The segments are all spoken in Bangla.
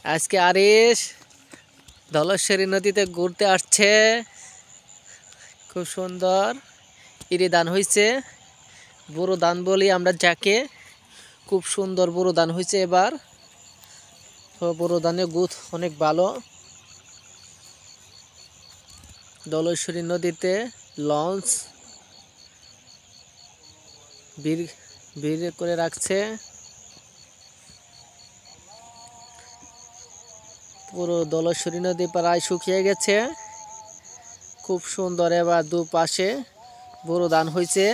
আজকে আরিশ ধলেশ্বরী নদীতে ঘুরতে আসছে। খুব সুন্দর ইরি ধান হয়েছে, বড় ধান বলি আমরা যাকে। খুব সুন্দর বড় ধান হয়েছে এবার। বড় ধানের গুথ অনেক ভালো। ধলেশ্বরী নদীতে লঞ্চ ভিড় করে রাখছে। পুরো ধলেশ্বরী নদী প্রায় শুকিয়ে গেছে। খুব সুন্দর এবার দুপাশে বড় ধান হয়েছে।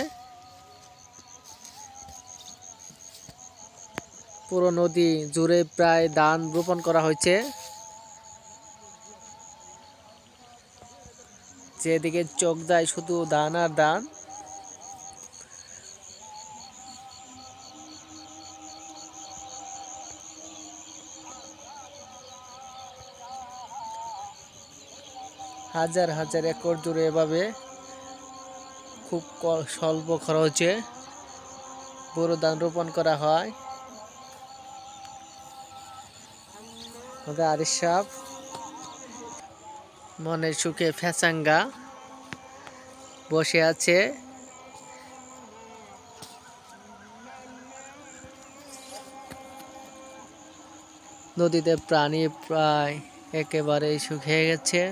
পুরো নদী জুড়ে প্রায় ধান রোপণ করা হয়েছে। যেদিকে চোখ যায় শুধু ধান আর ধান। হাজার হাজার একর জুড়ে এভাবে খুব স্বল্প খরচে বড় ধান রোপণ করা হয়। আরিশ সাহ মনের সুখে ফেচাঙ্গা বসে আছে। নদীতে প্রাণী প্রায় একেবারেই শুকিয়ে গেছে।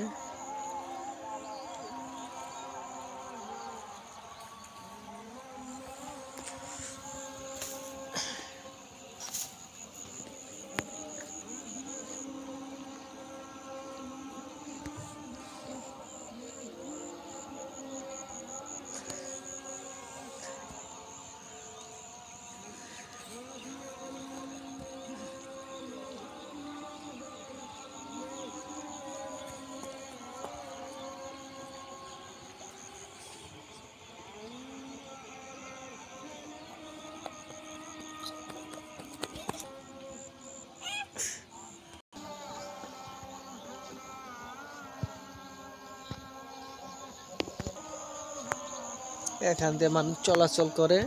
এখান দিয়ে মানুষ চলাচল করে,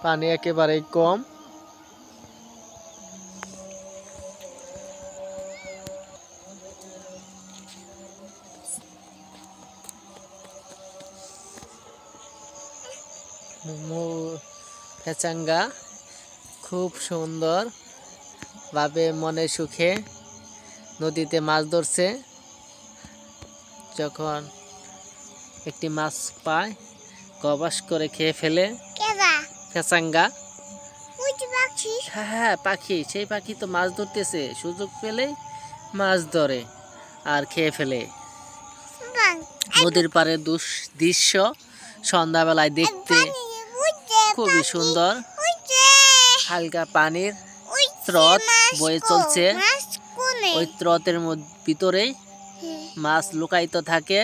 পানি একেবারেই কম। ফেচাঙ্গা খুব সুন্দর ভাবে মনে সুখে নদীতে মাছ ধরছে। যখন একটি মাছ পায় গবাস করে খেয়ে ফেলে। ফেচাঙ্গা হ্যাঁ পাখি, সেই পাখি তো মাছ ধরতেছে, সুযোগ পেলেই মাছ ধরে আর খেয়ে ফেলে। নদীর পাড়ে দৃশ্য সন্ধ্যাবেলায় দেখতে খুবই সুন্দর। হালকা পানির স্রোত বয়ে চলছে, ওই স্রোতের ভিতরেই মাছ লুকায়িত থাকে।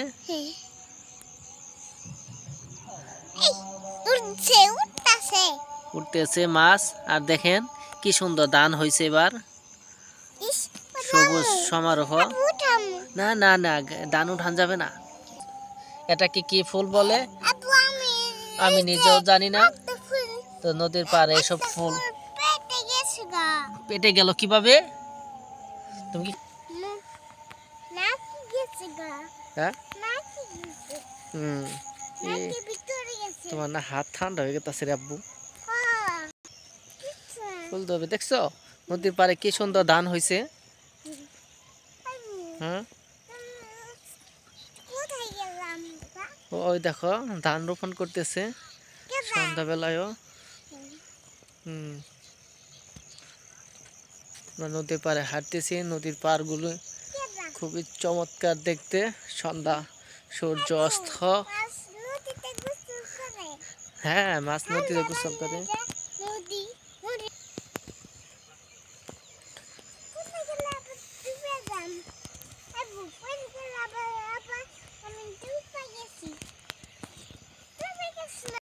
উঠতেছে মাছ। আর দেখেন কি সুন্দর ধান হয়েছে এবার। সবুজ সমারোহ। না না না, ধান উঠান যাবে না। এটাকে কি ফুল বলে আমি নিজেও জানি না। তো নদীর পাড়ে এসব ফুল পেটে গেল কিভাবে? তুমি তোমার না হাত ঠান্ডা হয়ে গেছে রে আব্বু। ফুল দেবে দেখছো নদীর পাড়ে কি সুন্দর ধান হয়েছে। হ্যাঁ ওই দেখো ধান রোপণ করতেছে সন্ধ্যাবেলায়ও। নদীর পাড়ে হাঁটতেছি। নদীর পাড়গুলো খুবই চমৎকার দেখতে। সন্ধ্যা সূর্য অস্ত। হ্যাঁ মাছ নদীতে গোসল করে।